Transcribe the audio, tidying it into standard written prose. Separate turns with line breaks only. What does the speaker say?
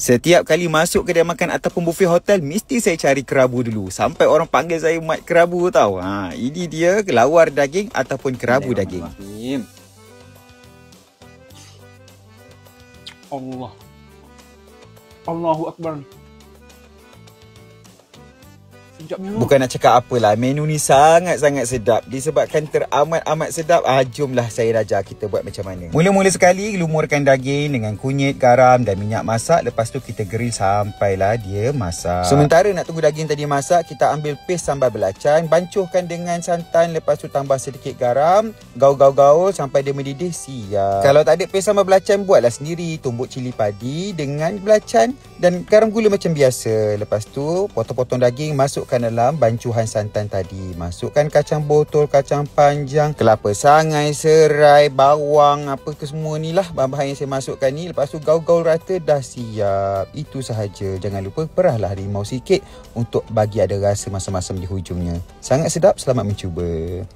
Setiap kali masuk kedai makan ataupun buffet hotel, mesti saya cari kerabu dulu. Sampai orang panggil saya Mat Kerabu tau. Ini dia lawar daging ataupun kerabu daging.
Allahu Akbar. Sedapnya.
Bukan nak cakap apalah, menu ni sangat-sangat sedap. Disebabkan teramat-amat sedap, jomlah saya ajar kita buat macam mana. Mula-mula sekali, lumurkan daging dengan kunyit, garam dan minyak masak. Lepas tu kita grill sampailah dia masak. Sementara nak tunggu daging tadi masak, kita ambil paste sambal belacan, bancuhkan dengan santan. Lepas tu tambah sedikit garam, gaul-gaul sampai dia mendidih, siap. Kalau tak ada paste sambal belacan, buatlah sendiri. Tumbuk cili padi dengan belacan dan garam gula macam biasa. Lepas tu potong-potong daging, masuk dalam bancuhan santan tadi. Masukkan kacang botol, kacang panjang, kelapa sangai, serai, bawang, apa ke semua ni lah bahan-bahan yang saya masukkan ni. Lepas tu gaul-gaul rata, dah siap. Itu sahaja. Jangan lupa perahlah harimau sikit untuk bagi ada rasa masam-masam di hujungnya. Sangat sedap, selamat mencuba.